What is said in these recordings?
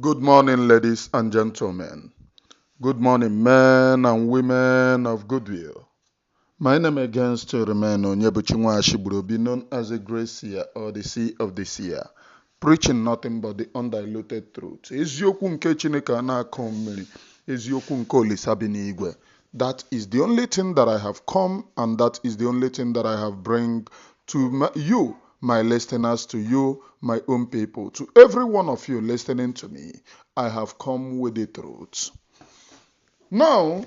Good morning, ladies and gentlemen. Good morning, men and women of goodwill. My name again still remains Onyebuchinwa Ashibrobi, known as the Great Seer or the Sea of the Seer, preaching nothing but the undiluted truth. Eziokwu nke Chineke na-akọ mmiri, eziokwu nke Olisa bi n'igwe. That is the only thing that I have come, and that is the only thing that I have bring to you, my listeners, to you, my own people, to every one of you listening to me. I have come with the truth. Now,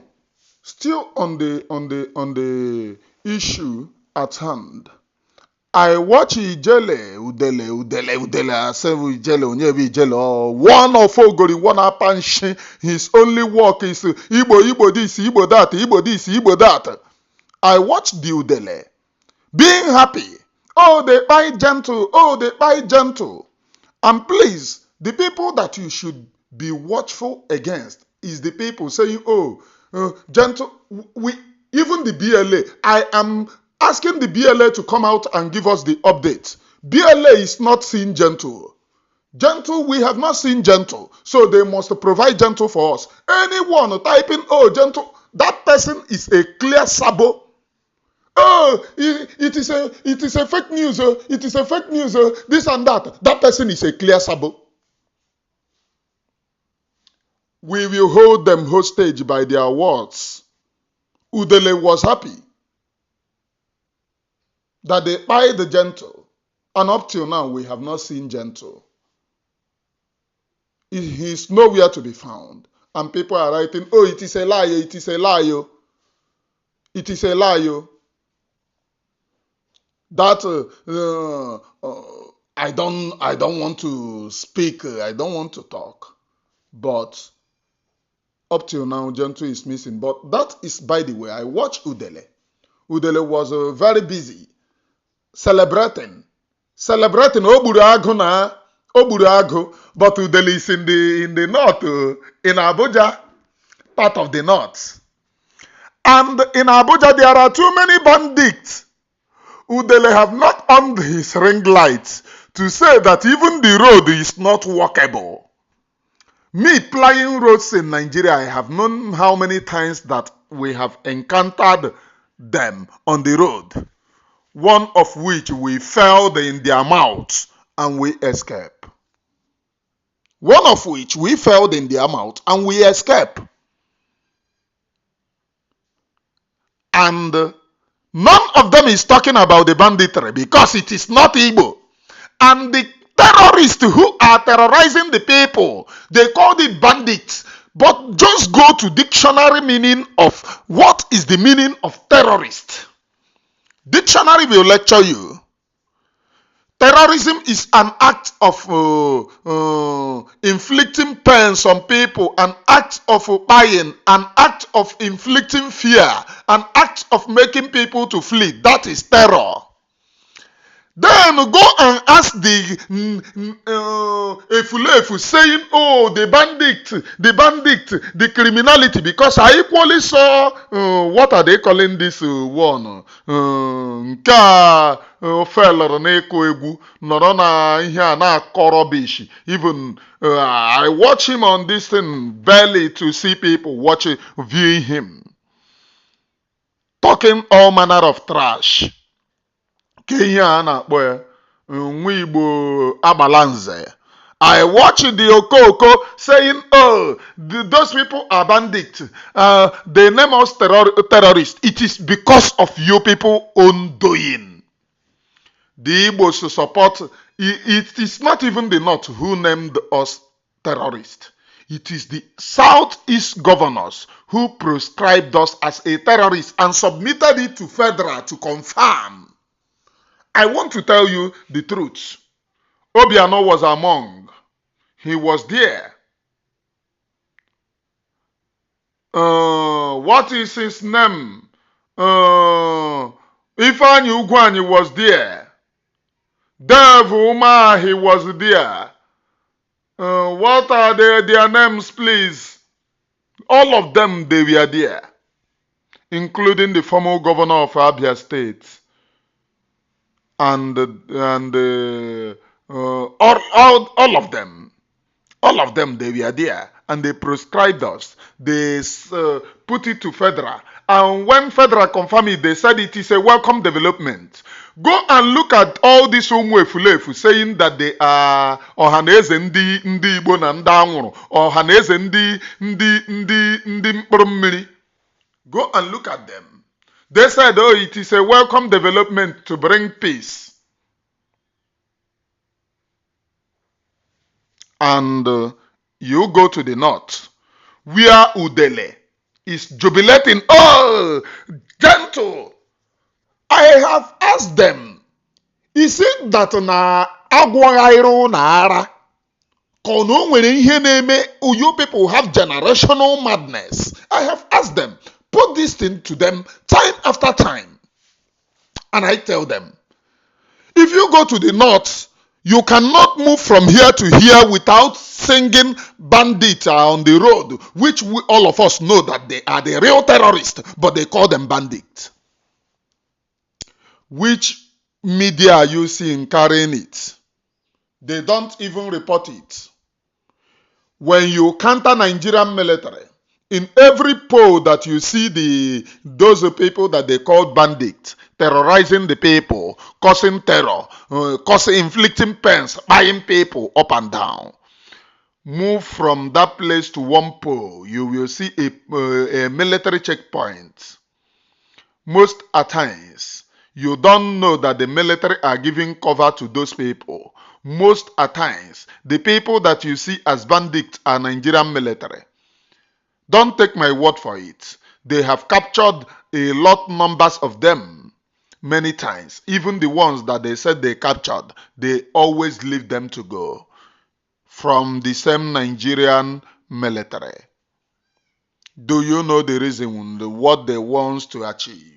still on the issue at hand, I watch Udele, I say Ijele, or one of Ogori, one Apanshi, his only work is Igbo this, Igbo that, Igbo this, Igbo that. I watch the Udele, being happy. Oh, they buy gentle, oh, they buy gentle. And please, the people that you should be watchful against is the people saying, oh, gentle, even the BLA. I am asking the BLA to come out and give us the update. BLA is not seeing gentle. Gentle, we have not seen gentle. So they must provide gentle for us. Anyone typing, oh, gentle, that person is a clear sabo. Oh, it is a fake news. It is a fake news. This and that. That person is a clear sabo. We will hold them hostage by their words. Udele was happy that they buy the gentle, and up till now we have not seen gentle. He is nowhere to be found, and people are writing, "Oh, it is a lie! It is a lie! It is a lie!" That I don't want to speak. I don't want to talk, but up till now, gentle is missing. But that is by the way. I watched Udele. Udele was very busy celebrating. Oburu Agu na Oburu Agu, but Udele is in the north, in Abuja, part of the north. And in Abuja, there are too many bandits. Udele have not on his ring lights to say that even the road is not walkable. Me plying roads in Nigeria, I have known how many times that we have encountered them on the road. One of which we fell in their mouths and we escape. One of which we fell in their mouth and we escape. And none of them is talking about the banditry because it is not Igbo. And the terrorists who are terrorizing the people, they call it bandits. But just go to dictionary meaning of what is the meaning of terrorist. Dictionary will lecture you. Terrorism is an act of inflicting pain on people, an act of buying, an act of inflicting fear, an act of making people to flee. That is terror. Then go and ask the Efulefu saying, oh, the bandit, the criminality, because I equally saw, what are they calling this one? Nke feller na-eko egwu nọrọ na ihe a na-akọ rubbish. Even I watch him on this thing barely to see people viewing him. Talking all manner of trash. Kenya na-akpọ ya nwa Igbo agbalanze. I watch the Okoko saying, oh, those people are bandits. They name us terrorists. It is because of you people own doing. The Igbos support, it is not even the North who named us terrorists. It is the Southeast governors who proscribed us as a terrorist and submitted it to Federal to confirm. I want to tell you the truth. Obiano was among. He was there. What is his name? Ifeanyi Ugwuanyi was there. Dave Umar, he was there. What are their names, please? All of them, they were there. Including the former governor of Abia State. And all of them. All of them, they were there, and they proscribed us. They put it to federal. And when federal confirmed it, they said it is a welcome development. Go and look at all these Umuefulefu saying that they are Ohaneze ndi Igbo na ndị anwụrụ, Ohaneze ndi mkpụrụ mmiri. Go and look at them. They said, oh, it is a welcome development to bring peace. And you go to the north, where Udele is jubilating. Oh, gentle. I have asked them, is it that na agwagairu na ara? Kono nwere ihe na-eme you people have generational madness. I have asked them, put this thing to them time after time. And I tell them, if you go to the north, you cannot move from here to here without singing bandits on the road, which all of us know that they are the real terrorists, but they call them bandits. Which media are you seeing carrying it? They don't even report it. When you counter Nigerian military, in every poll that you see those people that they call bandits, terrorizing the people, causing terror, inflicting pains, buying people up and down. Move from that place to one pole, you will see a military checkpoint. Most at times, you don't know that the military are giving cover to those people. Most at times, the people that you see as bandits are Nigerian military. Don't take my word for it. They have captured a lot numbers of them. Many times, even the ones that they said they captured, they always leave them to go from the same Nigerian military. Do you know the reason, what they want to achieve?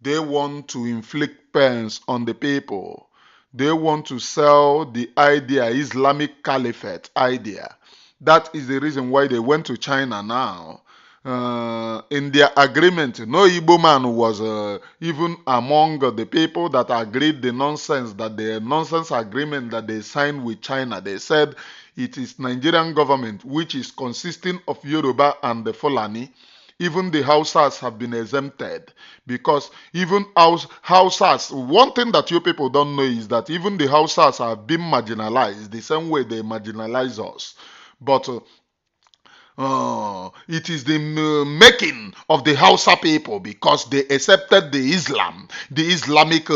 They want to inflict pains on the people. They want to sell the idea, Islamic Caliphate idea. That is the reason why they went to China now. In their agreement, no Igbo man was even among the people that agreed the nonsense agreement that they signed with China. They said it is Nigerian government which is consisting of Yoruba and the Fulani. Even the Hausas have been exempted, because even Hausas, one thing that you people don't know is that even the Hausas have been marginalized the same way they marginalize us. But it is the making of the Hausa people, because they accepted the Islamic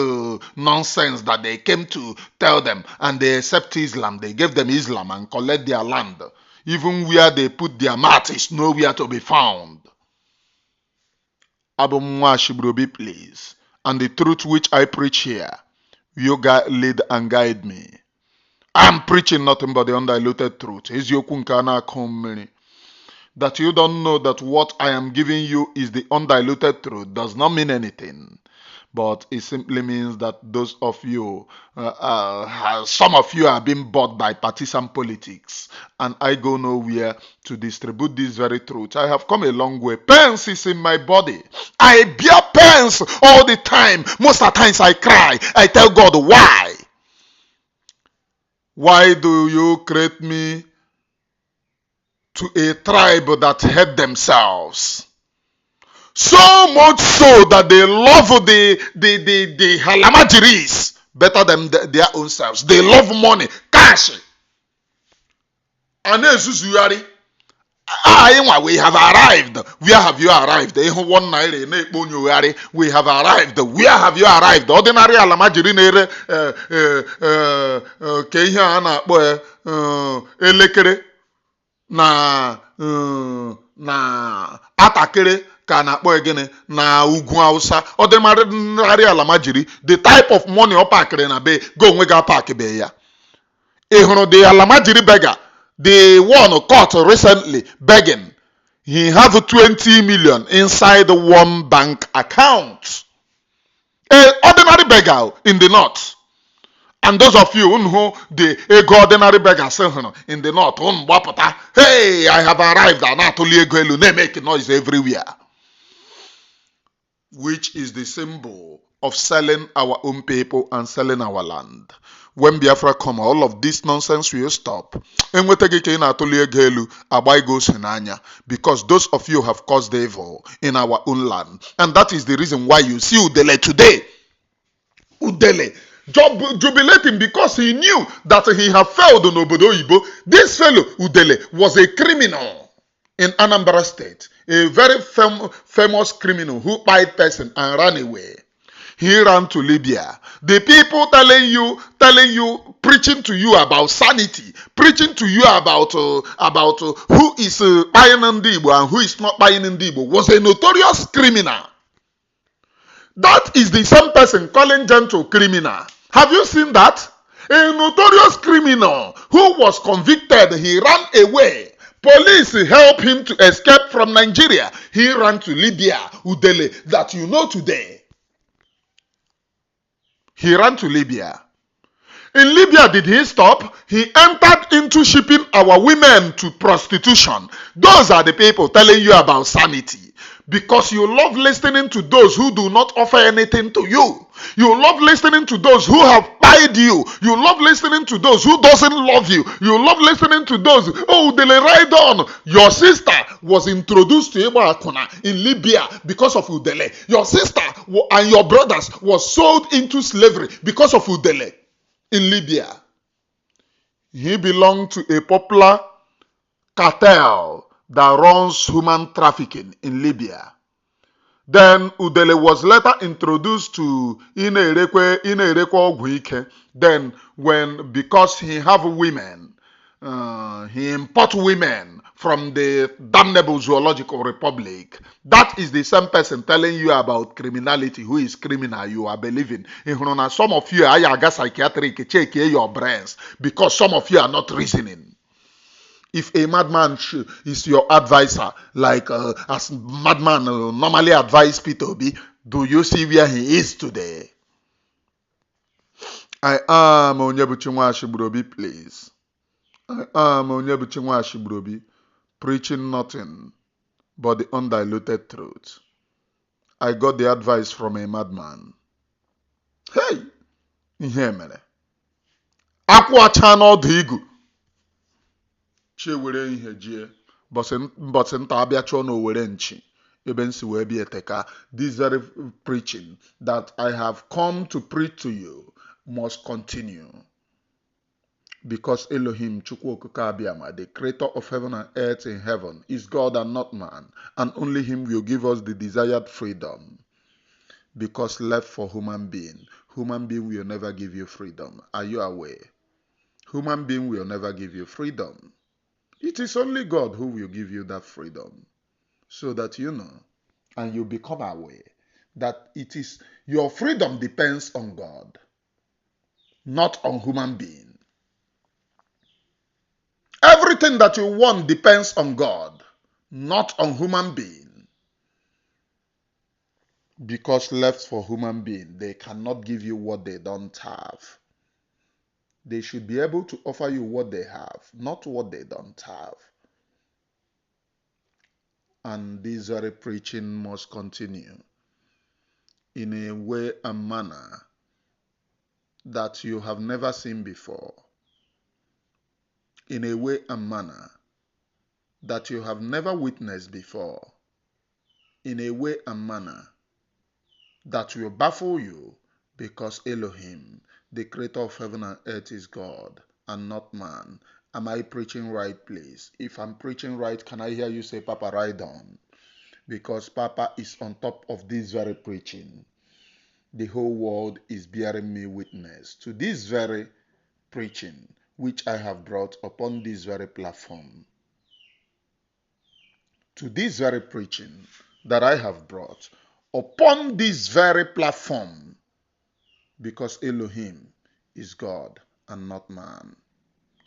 nonsense that they came to tell them, and they accept Islam. They gave them Islam and collect their land. Even where they put their mat is nowhere to be found. Abumwa Shibrobi, please. And the truth which I preach here, you lead and guide me. I am preaching nothing but the undiluted truth. That you don't know that what I am giving you is the undiluted truth does not mean anything. But it simply means that those of you, some of you are being bought by partisan politics. And I go nowhere to distribute this very truth. I have come a long way. Pains is in my body. I bear pains all the time. Most of the times I cry. I tell God, why? Why do you create me to a tribe that hate themselves? So much so that they love the halamajiris better than their own selves. They love money, cash. And we have arrived. Where have you arrived? We have arrived. Where have you arrived? Ordinary alamajiri nere ke ihe a na-akpọ elekere na atakere ka na-akpọ gịnị na ugwu Hausa. Ordinary alamajiri, the type of money ọ pakịrị na be go onwe ga park be ya. Ị hụrụ the alamajiri beggar, the one caught recently begging, he have 20 million inside one bank account. An ordinary beggar in the north. And those of you who the ordinary beggar in the north, hey, I have arrived, and they make noise everywhere. Which is the symbol of selling our own people and selling our land. when Biafra come, all of this nonsense will stop. Because those of you have caused evil in our own land. And that is the reason why you see Udele today. Udele jubilating because he knew that he had failed on Obodo Ibo. This fellow, Udele, was a criminal in Anambra State. A very famous criminal who pied person and ran away. He ran to Libya. The people telling you, preaching to you about sanity, preaching to you about who is buying Ndibo and who is not buying Ndibo, was a notorious criminal. That is the same person calling gentle criminal. Have you seen that? A notorious criminal who was convicted, he ran away. Police helped him to escape from Nigeria. He ran to Libya, Udele, that you know today. He ran to Libya. In Libya, did he stop? He entered into shipping our women to prostitution. Those are the people telling you about sanity. Because you love listening to those who do not offer anything to you. You love listening to those who have pied you. You love listening to those who doesn't love you. You love listening to those, oh, they ride on. Your sister was introduced to Eba Akuna in Libya because of Udele. Your sister and your brothers was sold into slavery because of Udele in Libya. He belonged to a popular cartel that runs human trafficking in Libya. Then Udele was later introduced to Inerekwe Ogwike. Then because he have women, he import women from the damnable zoological republic. That is the same person telling you about criminality, who is criminal you are believing. Some of you are psychiatric, check your brains, because some of you are not reasoning. If a madman is your advisor, like as madman normally advise P2B, do you see where he is today? I am Onyebuchinwa Ashibrobi, please. I am Onyebuchinwa Ashibrobi, preaching nothing but the undiluted truth. I got the advice from a madman. Hey! Ihe mere. Akwacha n'ọdụ igu. Chewere ihe jie. Mbọsị nta abịa chọọ n'owere nchi. Ebe nsi wee bịa eteka. This very preaching that I have come to preach to you must continue. Because Elohim Chukwuokike Abiyama, the creator of heaven and earth in heaven, is God and not man. And only him will give us the desired freedom. Because left for human being will never give you freedom. Are you aware? Human being will never give you freedom. It is only God who will give you that freedom. So that you know, and you become aware that it is your freedom depends on God, not on human being. Everything that you want depends on God, not on human being. Because left for human being, they cannot give you what they don't have. They should be able to offer you what they have, not what they don't have. And this very preaching must continue in a way and manner that you have never seen before. In a way and manner that you have never witnessed before. In a way and manner that will baffle you, because Elohim, the creator of heaven and earth, is God and not man. Am I preaching right, please? If I'm preaching right, can I hear you say, Papa, right on? Because Papa is on top of this very preaching. The whole world is bearing me witness to this very preaching which I have brought upon this very platform. To this very preaching that I have brought upon this very platform, because Elohim is God and not man,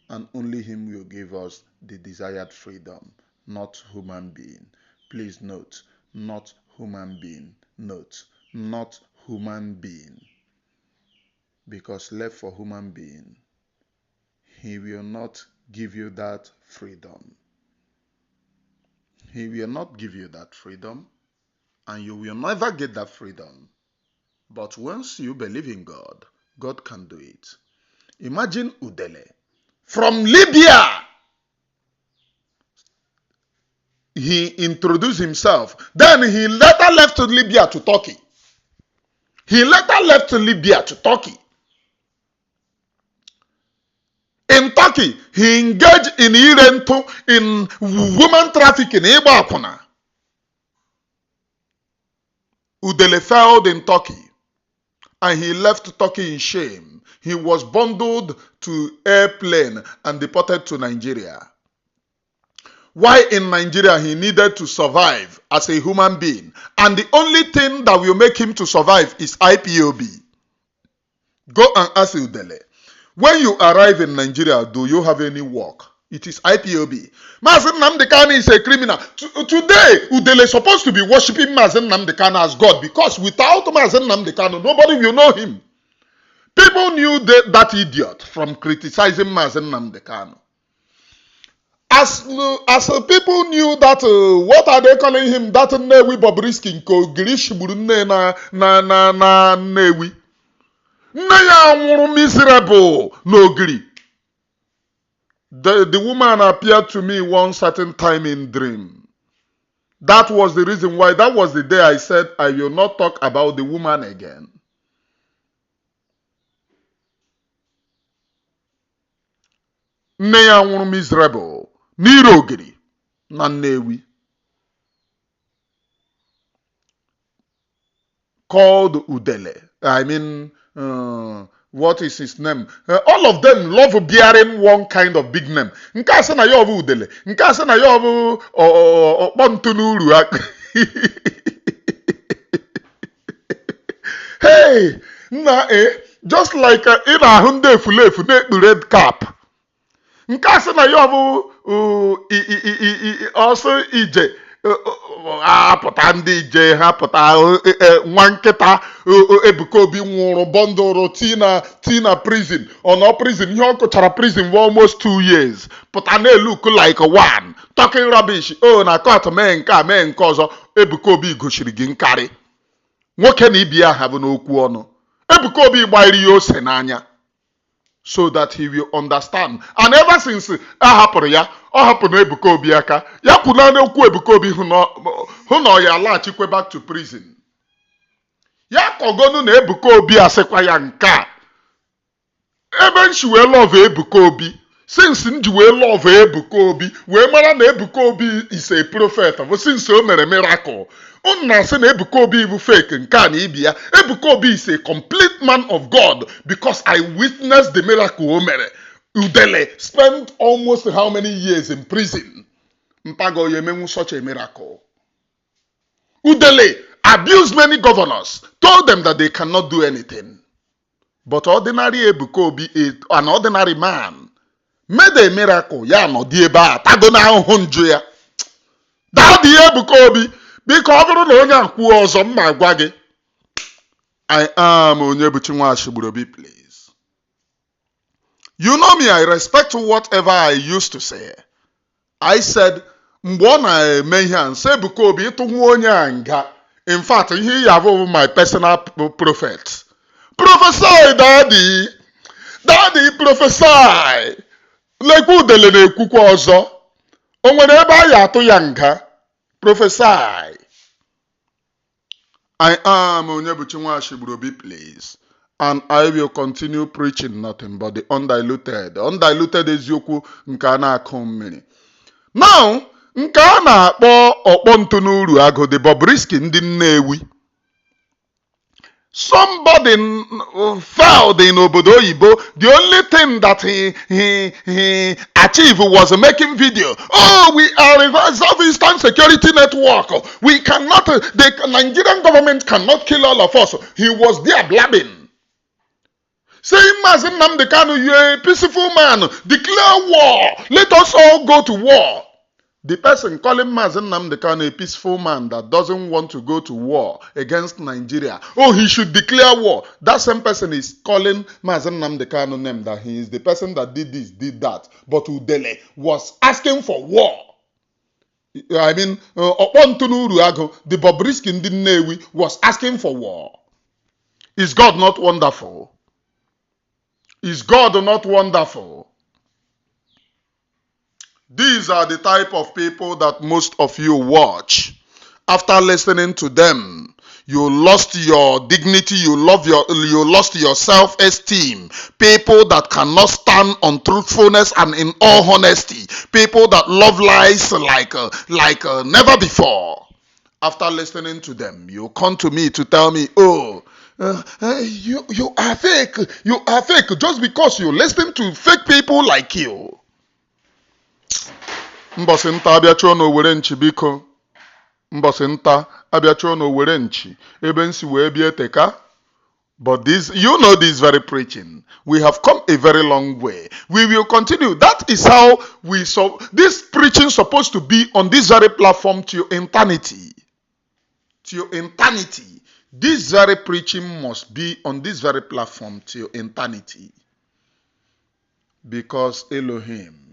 and only him will give us the desired freedom, not human being. Please note, not human being. Note, not human being. Because left for human being, he will not give you that freedom. He will not give you that freedom, and you will never get that freedom. But once you believe in God, God can do it. Imagine Udele. From Libya, he introduced himself. Then he later left to Libya to Turkey. He later left to Libya to Turkey. In Turkey, he engaged in in woman trafficking. Udele failed in Turkey, and he left Turkey in shame. He was bundled to airplane and deported to Nigeria. Why in Nigeria he needed to survive as a human being, and the only thing that will make him to survive is IPOB. Go and ask Udele. When you arrive in Nigeria, do you have any work? It is IPOB. Mazen Nnamdi Kanu is a criminal. Today, Udele is supposed to be worshiping Mazen Nnamdi Kanu as God, because without Mazen Nnamdi Kanu, nobody will know him. People knew that idiot from criticizing Mazen Nnamdi Kanu. As people knew that, what are they calling him? That Nnewi Bobrisky, Girish Burune na Nnewi. Miserable, no agree. The woman appeared to me one certain time in dream. That was the reason why. That was the day I said I will not talk about the woman again. Miserable, Nirogiri, Nanewi, called Udele. I mean, what is his name? All of them love bearing one kind of big name. Nkasa na yo bu Udele. Nkasa na yo bu Okpontunuru. Hey, just like in a hunde fulefu ne red cap. Nkasa na yo bu also ije. Apụta ndị ije ha pụta nwa nkịta Ebuka Obi nwụrụ bọndụrụ tina prison ọ prison ihe ọ kụchara prison for almost 2 years pụta na look like one talking rubbish na court mee nke a mee nke ọzọ. Ebuka Obi gochiri gị nkarị nwoke na ibi ya ha bụ n'okwu ọnụ. Ebuka Obi gbairi ya ose n'anya so that he will understand. And ever since ahapụrụ ya, ọ hapụrụ Ebuka Obi aka ya kwuna n'okwu Ebuka Obi hụ na ya alaghachikwe back to prison. Ya kọgonu na Ebuka Obi asịkwa ya nke a. Ebe nshi wee love Ebuka Obi, since nji wee love Ebuka Obi wee mara na Ebuka Obi is a prophet, since o mere miracle. Una say na Ebuka Obi bụ fake nke a na ibi ya. Ebuka Obi is a complete man of God because I witnessed the miracle o mere. Udele spent almost how many years in prison? Mpago yemenwu such a miracle. Udele abused many governors, told them that they cannot do anything. But ordinary Ebuka Obi, an ordinary man, made a miracle. Ya no di ebe a tago na ahụhụ njụ ya. Daddy Ebuka Obi, because ọ bụrụ na onye akwụ ọzọ mma agwa gị, I am Onyebuchi Nwashigburobi, please. You know me, I respect whatever I used to say. I said, mgbe ọ na-eme ihe a nsị Ebuka Obi ịtụnwu onye a nga. In fact, he have my personal prophet. Prophesy, daddy. Daddy, prophesy. Like Udele na-ekwukwa ọzọ. O nwere ebe a ya atụ ya nga. Prophesy. I am Onyebuchi Nwashigburobi, please. And I will continue preaching nothing but the undiluted. The undiluted eziokwu nke a na-akụ mmiri. Now, nke a na-akpọ Okpontunuru Agụ, the Bobrisky ndị Nnewi. Somebody failed in obodo oyibo. The only thing that he achieved was making video. Oh, we are a Southeastern Security Network. We cannot, the Nigerian government cannot kill all of us. He was there blabbing. Saying, Mazen Nnamdi Kanu, you're a peaceful man. Declare war. Let us all go to war. The person calling Mazen Nnamdi Kanu a peaceful man that doesn't want to go to war against Nigeria. Oh, he should declare war. That same person is calling Mazen Nnamdi Kanu name that he is the person that did this, did that. But Udele was asking for war. I mean, Okpontunuru Agụ, the Bobrisky ndị Nnewi, was asking for war. Is God not wonderful? Is God not wonderful? These are the type of people that most of you watch. After listening to them, you lost your dignity, you lost your self-esteem. People that cannot stand on truthfulness and in all honesty. People that love lies like never before. After listening to them, you come to me to tell me, oh, you are fake. You are fake just because you listen to fake people like you. Mbọsị nta abịa chụọ n'Owere nchi biko. Mbọsị nta abịa chụọ n'Owere nchi ebe nsi wee bịa eteka. But this, you know, this very preaching, we have come a very long way. We will continue. That is how this preaching supposed to be on this very platform to your eternity. To your eternity. This very preaching must be on this very platform to your eternity. Because Elohim,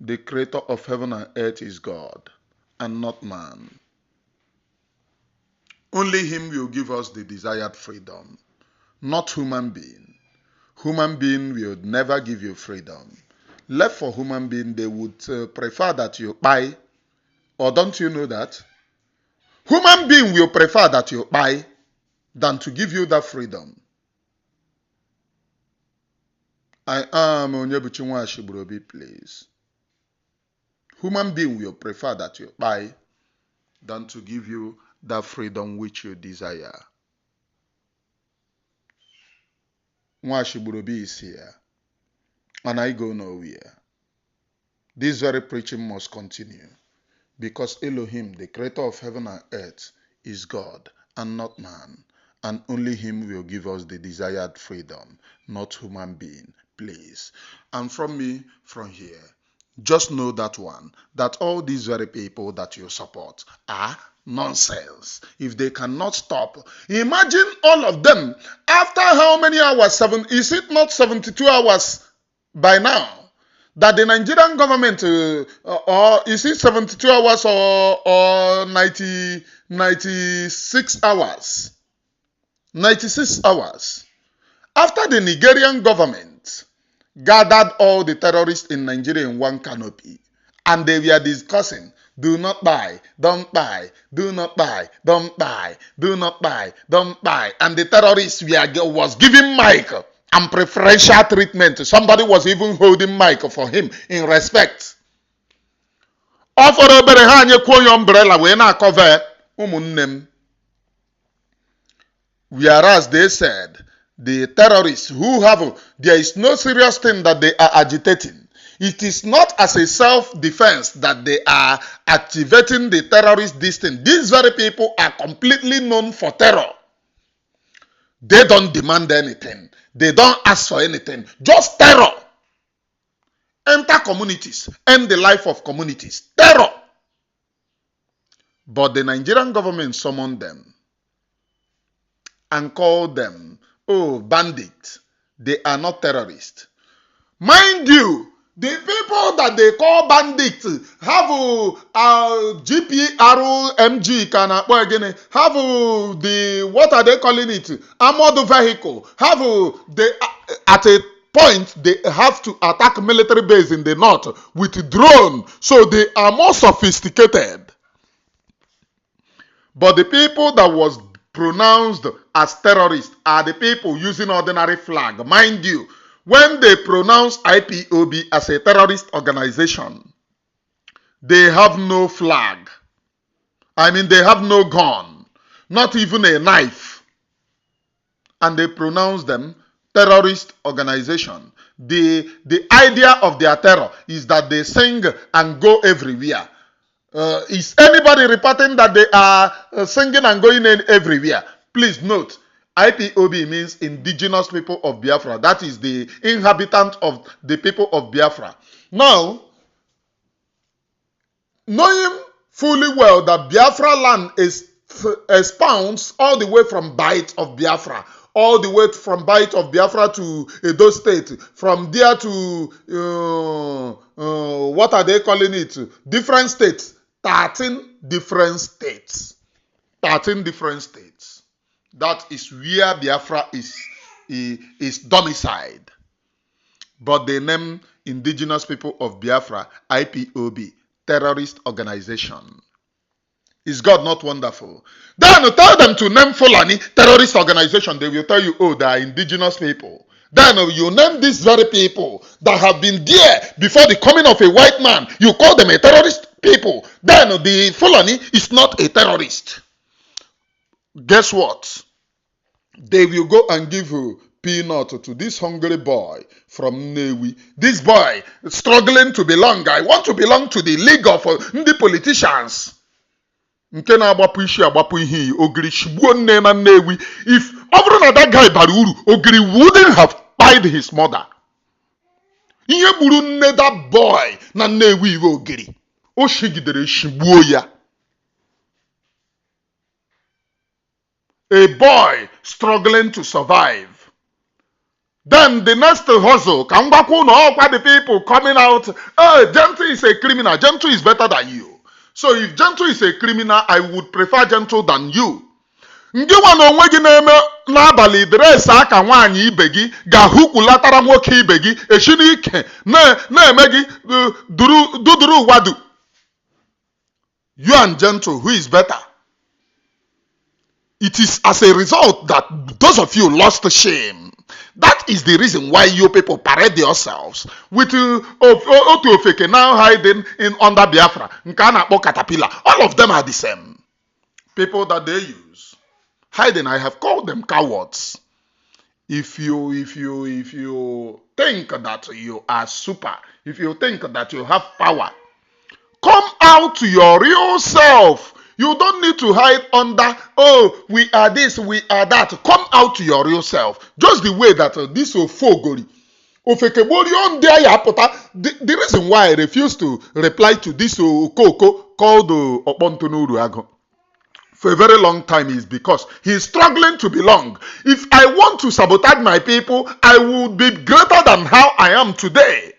the creator of heaven and earth, is God and not man. Only him will give us the desired freedom, not human being. Human being will never give you freedom. Left for human being, they would prefer that you buy. Or don't you know that? Human being will prefer that you buy than to give you that freedom. I am Onyebuchi Nwashibrobi, please. Human being will prefer that you buy than to give you that freedom which you desire. Nwashibrobi is here, and I go nowhere. This very preaching must continue, because Elohim, the creator of heaven and earth, is God and not man, and only him will give us the desired freedom, not human being, please. And from me, from here, just know that one, that all these very people that you support are nonsense. If they cannot stop, imagine all of them after how many hours? Is it not 72 hours by now that the Nigerian government, or is it 72 hours or 96 hours? 96 hours. After the Nigerian government gathered all the terrorists in Nigeria in one canopy, and they were discussing, do not buy, don't buy, do not buy, don't buy, do not buy, don't buy. And the terrorists was giving mic and preferential treatment. Somebody was even holding mic for him in respect. Offer obere ha anye kwuo umbrella we na cover umunnem. Whereas they said the terrorists who there is no serious thing that they are agitating. It is not as a self-defense that they are activating the terrorist distance. These very people are completely known for terror. They don't demand anything. They don't ask for anything. Just terror. Enter communities. End the life of communities. Terror. But the Nigerian government summoned them and called them, oh, bandits. They are not terrorists. Mind you, the people that they call bandits have GPRMG, have the, what are they calling it? Armored vehicle. At a point, they have to attack military base in the north with drone. So they are more sophisticated. But the people that was pronounced as terrorists are the people using ordinary flag. Mind you, when they pronounce IPOB as a terrorist organization, they have no flag. I mean, they have no gun, not even a knife. And they pronounce them terrorist organization. The idea of their terror is that they sing and go everywhere. Is anybody reporting that they are singing and going in everywhere? Please note, IPOB means indigenous people of Biafra. That is the inhabitant of the people of Biafra. Now, knowing fully well that Biafra land expounds all the way from Bight of Biafra, all the way from Bight of Biafra to Edo State, from there to, what are they calling it? Different states. 13 different states. 13 different states. That is where Biafra is domiciled. but they name indigenous people of Biafra IPOB, terrorist organization. Is God not wonderful? Then tell them to name Fulani terrorist organization. They will tell you, oh, they are indigenous people. Then you name these very people that have been there before the coming of a white man. You call them a terrorist people. Then the Fulani is not a terrorist. Guess what? They will go and give peanut to this hungry boy from Nnewi. This boy struggling to belong. I want to belong to the league of the politicians. Nke na-agbapụ isi agbapụ ihe ogiri shigbuo nne na Nnewi. If ọ bụrụ na that guy bara uru, ogiri wouldn't have spied his mother. Ihe gburu nne that boy na Nnewi iwe ogiri. O shigidere shigbuo ya. A boy struggling to survive. Then the next hustle, the people coming out, oh, Gentle is a criminal. Gentle is better than you. So if Gentle is a criminal, I would prefer Gentle than you. Ndị nwa na onwe gị na-eme n'abalị dres aka nwaanyị ibe gị ga-ahụkwulatara nwoke ibe gị echi n'ike na-eme gị duduru wadu. You and Gentle, who is better? It is as a result that those of you lost shame. That is the reason why you people parade yourselves with Otuofeke now hiding in under Biafra. Nkana Caterpillar. All of them are the same. People that they use. Hiding, I have called them cowards. If you think that you are super, if you think that you have power, come out to your real self. You don't need to hide under, oh, we are this, we are that. Come out to your real self. Just the way that this Ofogori, the reason why I refuse to reply to this Okoko called Opontunuruago for a very long time is because he is struggling to belong. If I want to sabotage my people, I would be greater than how I am today.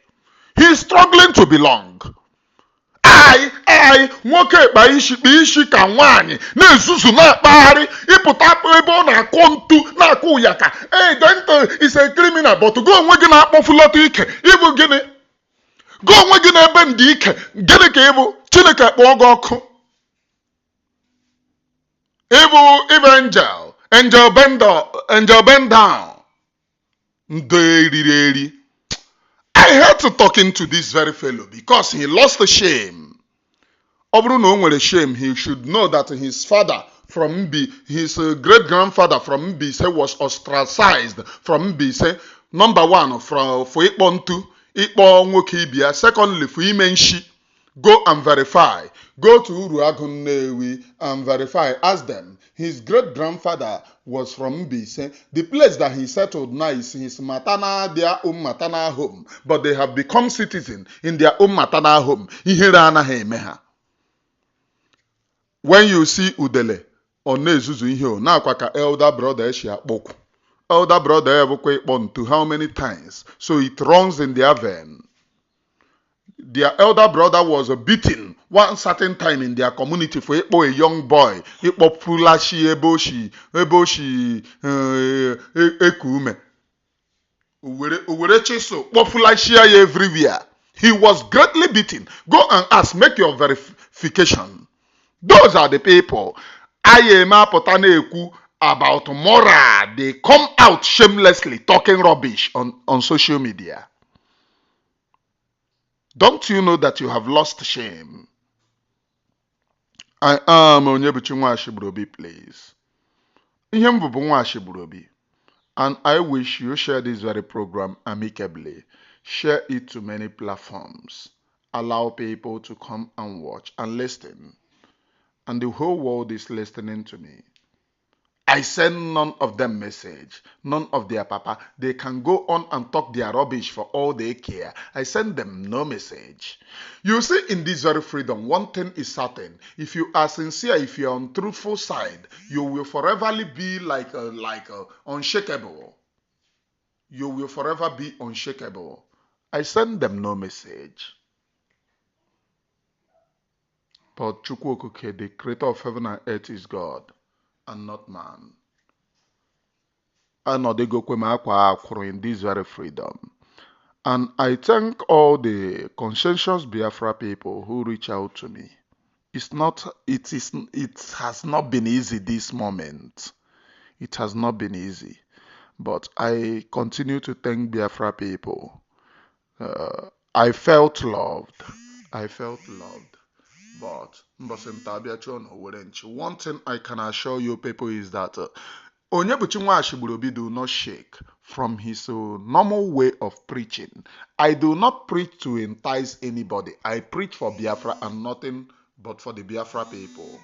He is struggling to belong. Nwoke kpa ishi ka nwaanyị na-ezuzu na-akpagharị ịpụta ebe ọ na-akụ ntu na-akụ ụyaka. Gentle is a criminal, but go onwe gị na-akpọfulata ike ịbụ gịnị? Go onwe gị na-ebe ndị ike gịnị ka ịbụ? Chineke kpọọ gị ọkụ. Ịbụ angel bend down. Ndị eriri eri. I had to talking to this very fellow because he lost the shame. Obru no nwere shame, he should know that his father from Mbi, his great-grandfather from Mbi was ostracized from Mbi. Number one, for Ikpo Ntu, Ikpo Nwoke Ibia. Secondly, for Imenshi. Go and verify. Go to Uruagu Nnewi and verify. Ask them. His great-grandfather was from Mbi. The place that he settled now is his maternal, their own maternal home. But they have become citizens in their own maternal home. When you see Udele on Nezuzu ihe na kwaka elder brother eshi akpoku. Elder brother ebukwe ikpon to how many times? So it runs in their vein. Their elder brother was beaten one certain time in their community for a young boy. Ikpo fulashi eboshi ekume. Uwere cheso fulashi everywhere. He was greatly beaten. Go and ask, make your verification. Those are the people. Ayema Potaneku about moral. They come out shamelessly talking rubbish on social media. Don't you know that you have lost shame? I am Onyebuchi Nwashibrobi, please. Ihembubu Nwashibrobi. And I wish you share this very program amicably. Share it to many platforms. Allow people to come and watch and listen. And the whole world is listening to me. I send none of them message, none of their papa. They can go on and talk their rubbish for all they care. I send them no message. You see, in this very freedom, one thing is certain. If you are sincere, if you are on truthful side, you will forever be like unshakable. You will forever be unshakable. I send them no message. But Chukwokuke, the creator of heaven and earth, is God and not man. And they go in this very freedom. And I thank all the conscientious Biafra people who reach out to me. It has not been easy this moment. It has not been easy. But I continue to thank Biafra people. I felt loved. I felt loved. But one thing I can assure you people is that Onyebuchi Nwashigburobi do not shake from his normal way of preaching. I do not preach to entice anybody. I preach for Biafra and nothing but for the Biafra people.